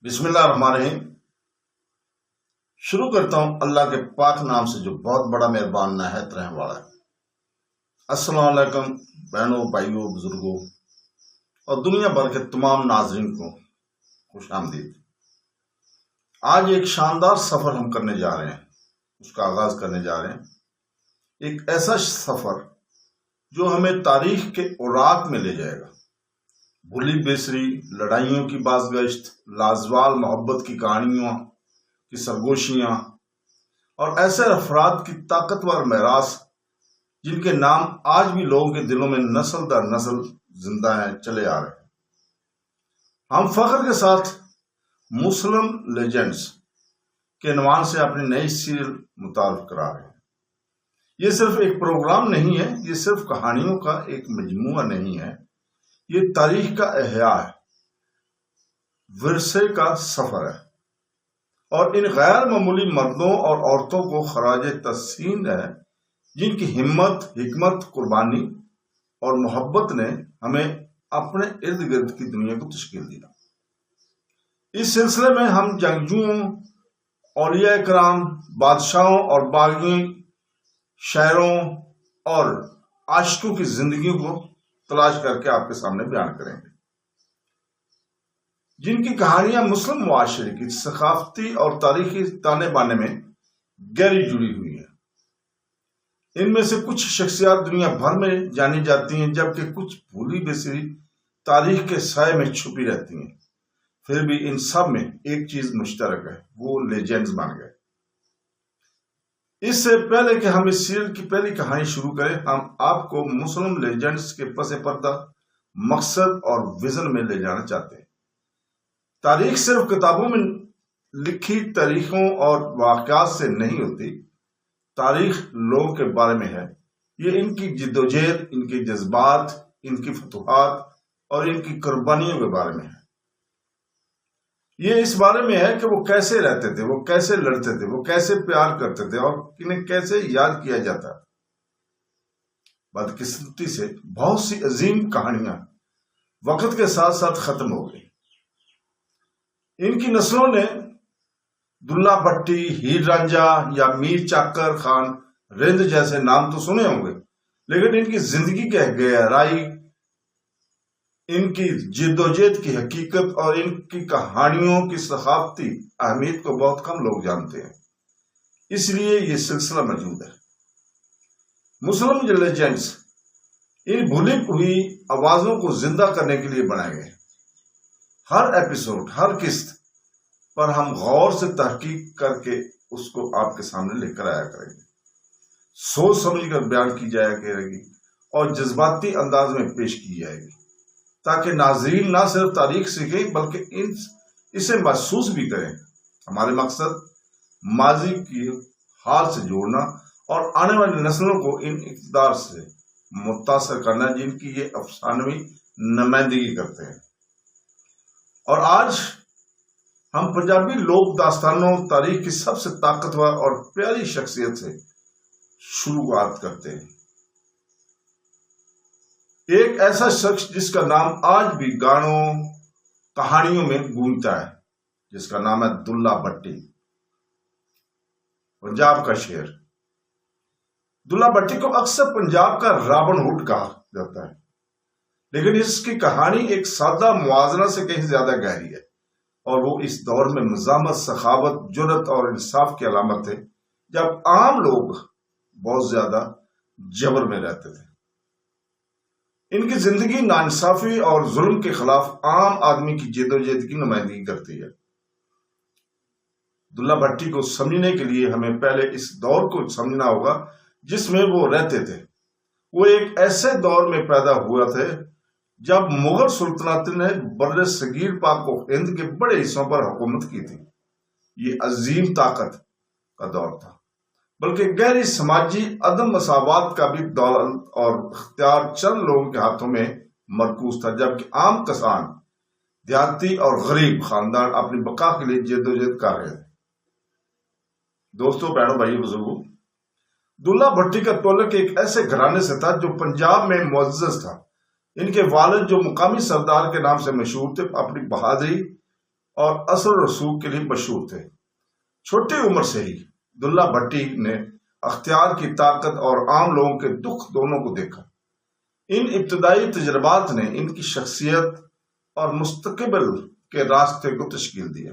بسم اللہ الرحمن الرحیم۔ شروع کرتا ہوں اللہ کے پاک نام سے جو بہت بڑا مہربان نہایت رحم والا ہے۔ السلام علیکم بہنوں، بھائیوں، بزرگوں اور دنیا بھر کے تمام ناظرین کو خوش آمدید۔ آج ایک شاندار سفر ہم کرنے جا رہے ہیں، اس کا آغاز کرنے جا رہے ہیں۔ ایک ایسا سفر جو ہمیں تاریخ کے اوراق میں لے جائے گا۔ بھولی بسری لڑائیوں کی بازگشت، لازوال محبت کی کہانیوں کی سرگوشیاں اور ایسے افراد کی طاقتور میراث جن کے نام آج بھی لوگوں کے دلوں میں نسل در نسل زندہ ہیں، چلے آ رہے ہیں۔ ہم فخر کے ساتھ مسلم لیجنڈز کے عنوان سے اپنی نئی سیریل متعارف کرا رہے ہیں۔ یہ صرف ایک پروگرام نہیں ہے، یہ صرف کہانیوں کا ایک مجموعہ نہیں ہے، یہ تاریخ کا احیاء ہے، ورثے کا سفر ہے، اور ان غیر معمولی مردوں اور عورتوں کو خراج تحسین ہے جن کی ہمت، حکمت، قربانی اور محبت نے ہمیں اپنے ارد گرد کی دنیا کو تشکیل دیا۔ اس سلسلے میں ہم جنگجوؤں، اولیاء کرام، بادشاہوں اور باغیوں، شاعروں اور عاشقوں کی زندگیوں کو تلاش کر کے آپ کے سامنے بیان کریں گے، جن کی کہانیاں مسلم معاشرے کی ثقافتی اور تاریخی تانے بانے میں گہری جڑی ہوئی ہیں۔ ان میں سے کچھ شخصیات دنیا بھر میں جانی جاتی ہیں، جبکہ کچھ بھولی بسری تاریخ کے سائے میں چھپی رہتی ہیں۔ پھر بھی ان سب میں ایک چیز مشترک ہے، وہ لیجنڈز بن گئے۔ اس سے پہلے کہ ہم اس سیریل کی پہلی کہانی شروع کریں، ہم آپ کو مسلم لیجنڈز کے پس پردہ مقصد اور ویژن میں لے جانا چاہتے ہیں۔ تاریخ صرف کتابوں میں لکھی تاریخوں اور واقعات سے نہیں ہوتی، تاریخ لوگوں کے بارے میں ہے۔ یہ ان کی جدوجہد، ان کے جذبات، ان کی فتوحات اور ان کی قربانیوں کے بارے میں ہے۔ یہ اس بارے میں ہے کہ وہ کیسے رہتے تھے، وہ کیسے لڑتے تھے، وہ کیسے پیار کرتے تھے اور انہیں کیسے یاد کیا جاتا۔ بدقسمتی سے بہت سی عظیم کہانیاں وقت کے ساتھ ساتھ ختم ہو گئی۔ ان کی نسلوں نے دلہ بھٹی، ہیر رانجھا یا میر چاکر خان رند جیسے نام تو سنے ہوں گے، لیکن ان کی زندگی کی گہرائی، ان کی جدوجہد کی حقیقت اور ان کی کہانیوں کی ثقافتی اہمیت کو بہت کم لوگ جانتے ہیں۔ اس لیے یہ سلسلہ موجود ہے۔ مسلم لیجنڈز ان بھولی ہوئی آوازوں کو زندہ کرنے کے لیے بنائے گئے۔ ہر ایپیسوڈ، ہر قسط پر ہم غور سے تحقیق کر کے اس کو آپ کے سامنے لے کر آیا کریں گے، سوچ سمجھ کر بیان کی جایا کرے گی اور جذباتی انداز میں پیش کی جائے گی، تاکہ ناظرین نہ صرف تاریخ سیکھیں بلکہ اسے محسوس بھی کریں۔ ہمارے مقصد ماضی کی حال سے جوڑنا اور آنے والی نسلوں کو ان اقتدار سے متاثر کرنا جن کی یہ افسانوی نمائندگی کرتے ہیں۔ اور آج ہم پنجابی لوک داستانوں، تاریخ کی سب سے طاقتور اور پیاری شخصیت سے شروعات کرتے ہیں۔ ایک ایسا شخص جس کا نام آج بھی گانوں، کہانیوں میں گونجتا ہے، جس کا نام ہے دلہ بھٹی، پنجاب کا شیر۔ دلہ بھٹی کو اکثر پنجاب کا رابن ہوڈ کہا جاتا ہے، لیکن اس کی کہانی ایک سادہ موازنہ سے کہیں زیادہ گہری ہے، اور وہ اس دور میں مزاحمت، سخاوت، جرأت اور انصاف کی علامت ہے، جب عام لوگ بہت زیادہ جبر میں رہتے تھے۔ ان کی زندگی ناانصافی اور ظلم کے خلاف عام آدمی کی جدوجہد کی نمائندگی کرتی ہے۔ دلہ بھٹی کو سمجھنے کے لیے ہمیں پہلے اس دور کو سمجھنا ہوگا جس میں وہ رہتے تھے۔ وہ ایک ایسے دور میں پیدا ہوا تھے جب مغل سلطنت نے بر صغیر پاک و ہند کے بڑے حصوں پر حکومت کی تھی۔ یہ عظیم طاقت کا دور تھا، بلکہ گہری سماجی عدم مساوات کا بھی دولت اور اختیار چند لوگوں کے ہاتھوں میں مرکوز تھا، جبکہ عام کسان، دیہاتی اور غریب خاندان اپنی بقا کے لیے جدوجہد کر رہے تھے۔ دوستوں، بہنوں، بھائیوں، بزرگوں، دلہ بھٹی کا تعلق ایک ایسے گھرانے سے تھا جو پنجاب میں معزز تھا۔ ان کے والد جو مقامی سردار کے نام سے مشہور تھے، اپنی بہادری اور اثر و رسوخ کے لیے مشہور تھے۔ چھوٹی عمر سے ہی دلہ بھٹی نے اختیار کی طاقت اور عام لوگوں کے دکھ دونوں کو دیکھا۔ ان ابتدائی تجربات نے ان کی شخصیت اور مستقبل کے راستے کو تشکیل دیا۔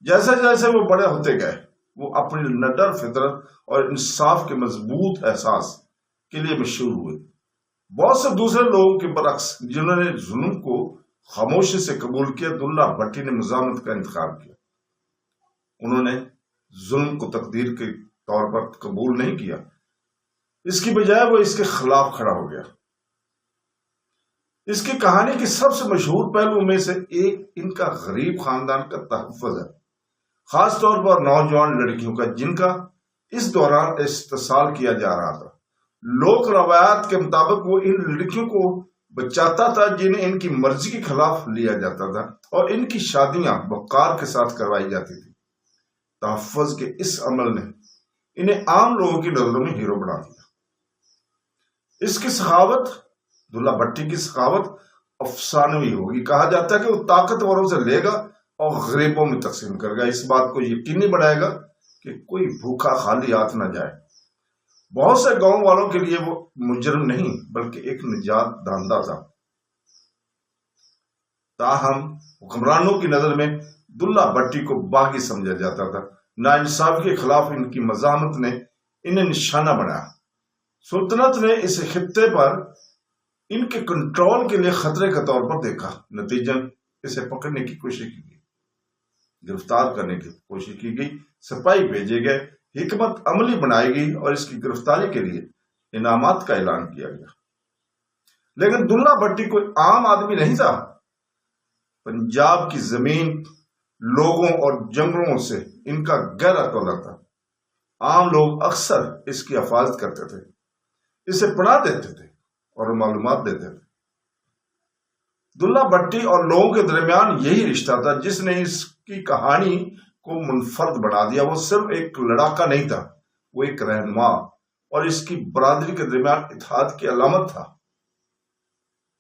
جیسے جیسے وہ بڑے ہوتے گئے وہ اپنی نڈر فطرت اور انصاف کے مضبوط احساس کے لیے مشہور ہوئے۔ بہت سے دوسرے لوگوں کے برعکس جنہوں نے ظلم کو خاموشی سے قبول کیا، دلہ بھٹی نے مزاحمت کا انتخاب کیا۔ انہوں نے ظلم کو تقدیر کے طور پر قبول نہیں کیا، اس کی بجائے وہ اس کے خلاف کھڑا ہو گیا۔ اس کی کہانی کی سب سے مشہور پہلو میں سے ایک ان کا غریب خاندان کا تحفظ ہے، خاص طور پر نوجوان لڑکیوں کا، جن کا اس دوران استحصال کیا جا رہا تھا۔ لوک روایات کے مطابق وہ ان لڑکیوں کو بچاتا تھا جنہیں ان کی مرضی کے خلاف لیا جاتا تھا، اور ان کی شادیاں وقار کے ساتھ کروائی جاتی تھی۔ تحفظ کے اس عمل نے انہیں عام لوگوں کی نظروں میں ہیرو بنا دیا۔ اس کی سخاوت، دلہ بھٹی کی سخاوت افسانوی ہوگی۔ کہا جاتا ہے کہ وہ طاقتوروں سے لے گا اور غریبوں میں تقسیم کرے گا، اس بات کو یقینی بنائے گا کہ کوئی بھوکا خالی ہاتھ نہ جائے۔ بہت سے گاؤں والوں کے لیے وہ مجرم نہیں بلکہ ایک نجات دہندہ تھا۔ تاہم حکمرانوں کی نظر میں دلہ بھٹی کو باغی سمجھا جاتا تھا۔ ناانصافی کے خلاف ان کی مزاحمت نے انہیں نشانہ بنایا۔ سلطنت نے اس خطے پر ان کے کنٹرول کے لیے خطرے کے طور پر دیکھا۔ نتیجن اسے پکڑنے کی کوشش کی گئی، گرفتار کرنے کی کوشش کی گئی، سپاہی بھیجے گئے، حکمت عملی بنائی گئی اور اس کی گرفتاری کے لیے انعامات کا اعلان کیا گیا۔ لیکن دلہ بھٹی کوئی عام آدمی نہیں تھا۔ پنجاب کی زمین، لوگوں اور جنگلوں سے ان کا گہرا تعلق تھا۔ عام لوگ اکثر اس کی حفاظت کرتے تھے، اسے پناہ دیتے تھے اور معلومات دیتے تھے۔ دلہ بھٹی اور لوگوں کے درمیان یہی رشتہ تھا جس نے اس کی کہانی کو منفرد بنا دیا۔ وہ صرف ایک لڑاکا نہیں تھا، وہ ایک رہنما اور اس کی برادری کے درمیان اتحاد کی علامت تھا۔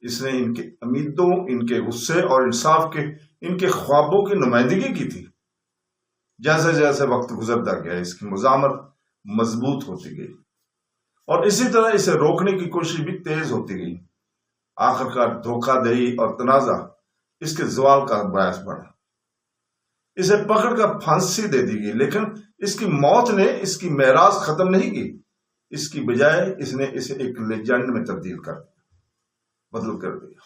اس نے ان کے امیدوں، ان کے غصے اور انصاف کے، ان کے خوابوں کی نمائندگی کی تھی۔ جیسے جیسے وقت گزرتا گیا اس کی مزاحمت مضبوط ہوتی گئی اور اسی طرح اسے روکنے کی کوشش بھی تیز ہوتی گئی۔ آخرکار دھوکہ دہی اور تنازع اس کے زوال کا باعث بنا۔ اسے پکڑ کر پھانسی دے دی گئی، لیکن اس کی موت نے اس کی میراث ختم نہیں کی۔ اس کی بجائے اس نے اسے ایک لیجنڈ میں تبدیل کر دیا، بدل کر دیا۔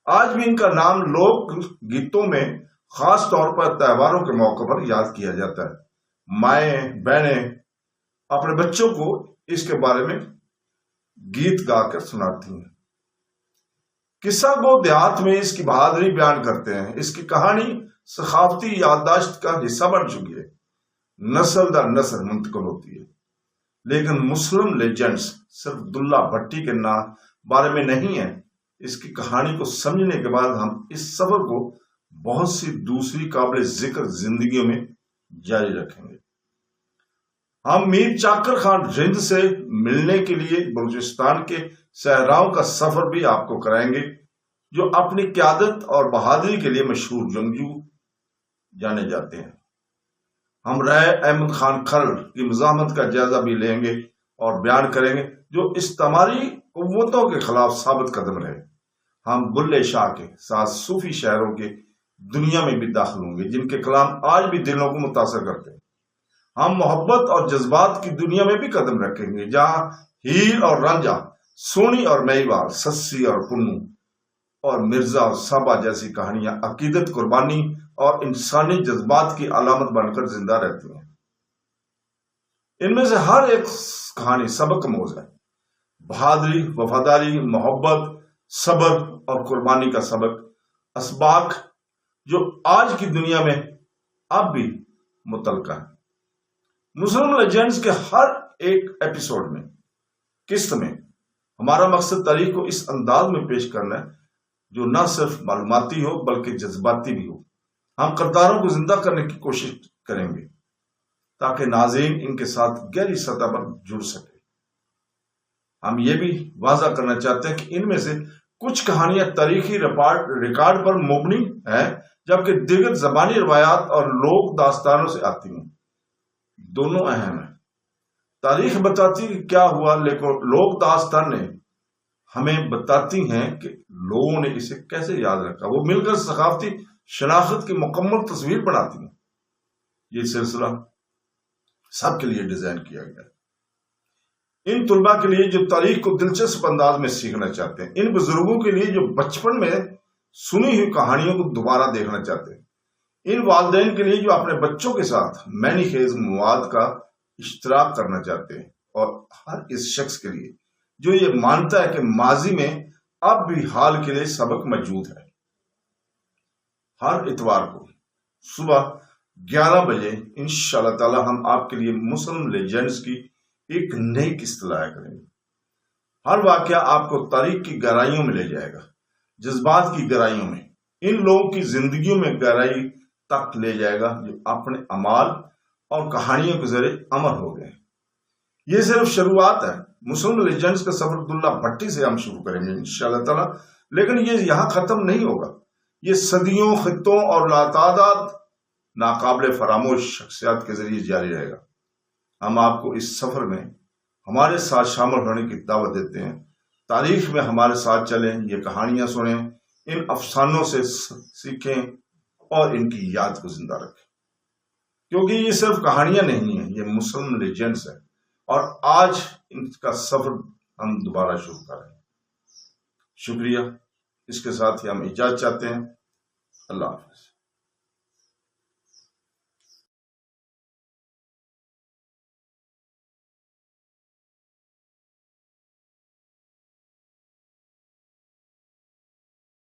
آج بھی ان کا نام لوک گیتوں میں خاص طور پر تہواروں کے موقع پر یاد کیا جاتا ہے۔ مائیں بہنیں اپنے بچوں کو اس کے بارے میں گیت گا کر سناتی ہیں۔ قصہ گو دیہات میں اس کی بہادری بیان کرتے ہیں۔ اس کی کہانی ثقافتی یادداشت کا حصہ بن چکی ہے، نسل در نسل منتقل ہوتی ہے۔ لیکن مسلم لیجنڈز صرف دلہ بھٹی کے بارے میں نہیں ہے۔ اس کی کہانی کو سمجھنے کے بعد ہم اس سفر کو بہت سی دوسری قابل ذکر زندگیوں میں جاری رکھیں گے۔ ہم میر چاکر خان رند سے ملنے کے لیے بلوچستان کے صحراؤں کا سفر بھی آپ کو کرائیں گے، جو اپنی قیادت اور بہادری کے لیے مشہور جنگجو جانے جاتے ہیں۔ ہم رائے احمد خان کھرل کی مزاحمت کا جائزہ بھی لیں گے اور بیان کریں گے، جو استعماری قوتوں کے خلاف ثابت قدم رہے۔ ہم بلے شاہ کے ساتھ صوفی شاعروں کے دنیا میں بھی داخل ہوں گے، جن کے کلام آج بھی دلوں کو متاثر کرتے ہیں۔ ہم محبت اور جذبات کی دنیا میں بھی قدم رکھیں گے، جہاں ہیر اور رانجھا، سونی اور میوال، سسی اور پنو اور مرزا اور صابا جیسی کہانیاں عقیدت، قربانی اور انسانی جذبات کی علامت بن کر زندہ رہتی ہیں۔ ان میں سے ہر ایک کہانی سبق موز ہے، بہادری، وفاداری، محبت، صبر اور قربانی کا سبق، اسباق جو آج کی دنیا میں اب بھی متعلقہ ہے۔ مسلم لیجنڈز کے ہر ایک ایپیسوڈ میں، قسط میں، ہمارا مقصد تاریخ کو اس انداز میں پیش کرنا ہے جو نہ صرف معلوماتی ہو بلکہ جذباتی بھی ہو۔ ہم کرداروں کو زندہ کرنے کی کوشش کریں گے تاکہ ناظرین ان کے ساتھ گہری سطح پر جڑ سکے۔ ہم یہ بھی واضح کرنا چاہتے ہیں کہ ان میں سے کچھ کہانیاں تاریخی ریکارڈ پر مبنی ہیں، جبکہ دیگر زبانی روایات اور لوک داستانوں سے آتی ہیں۔ دونوں اہم ہیں۔ تاریخ بتاتی کہ کیا ہوا، لیکن لوک داستانیں ہمیں بتاتی ہیں کہ لوگوں نے اسے کیسے یاد رکھا۔ وہ مل کر ثقافتی شناخت کی مکمل تصویر بناتی ہیں۔ یہ سلسلہ سب کے لیے ڈیزائن کیا گیا ہے۔ ان طلباء کے لیے جو تاریخ کو دلچسپ انداز میں سیکھنا چاہتے ہیں، ان بزرگوں کے لیے جو بچپن میں سنی ہوئی کہانیوں کو دوبارہ دیکھنا چاہتے ہیں، ان والدین کے لیے جو اپنے بچوں کے ساتھ معنی خیز مواد کا اشتراک کرنا چاہتے ہیں، اور ہر اس شخص کے لیے جو یہ مانتا ہے کہ ماضی میں اب بھی حال کے لیے سبق موجود ہے۔ ہر اتوار کو صبح 11 بجے انشاءاللہ تعالی ہم آپ کے لیے مسلم لیجنڈز کی ایک نئی قسط لایا کریں گے۔ ہر واقعہ آپ کو تاریخ کی گہرائیوں میں لے جائے گا، جذبات کی گہرائیوں میں، ان لوگوں کی زندگیوں میں گہرائی تک لے جائے گا جو اپنے اعمال اور کہانیوں کے ذریعے امر ہو گئے۔ یہ صرف شروعات ہے۔ مسلم لیجنڈز کا سفر عبداللہ بھٹی سے ہم شروع کریں گے انشاءاللہ تعالی، لیکن یہ یہاں ختم نہیں ہوگا۔ یہ صدیوں، خطوں اور لاتعداد ناقابل فراموش شخصیات کے ذریعے جاری رہے گا۔ ہم آپ کو اس سفر میں ہمارے ساتھ شامل ہونے کی دعوت دیتے ہیں۔ تاریخ میں ہمارے ساتھ چلیں، یہ کہانیاں سنیں، ان افسانوں سے سیکھیں اور ان کی یاد کو زندہ رکھیں، کیونکہ یہ صرف کہانیاں نہیں ہیں، یہ مسلم لیجنڈز ہیں، اور آج ان کا سفر ہم دوبارہ شروع کر رہے ہیں۔ شکریہ۔ اس کے ساتھ ہی ہم اجازت چاہتے ہیں۔ اللہ حافظ۔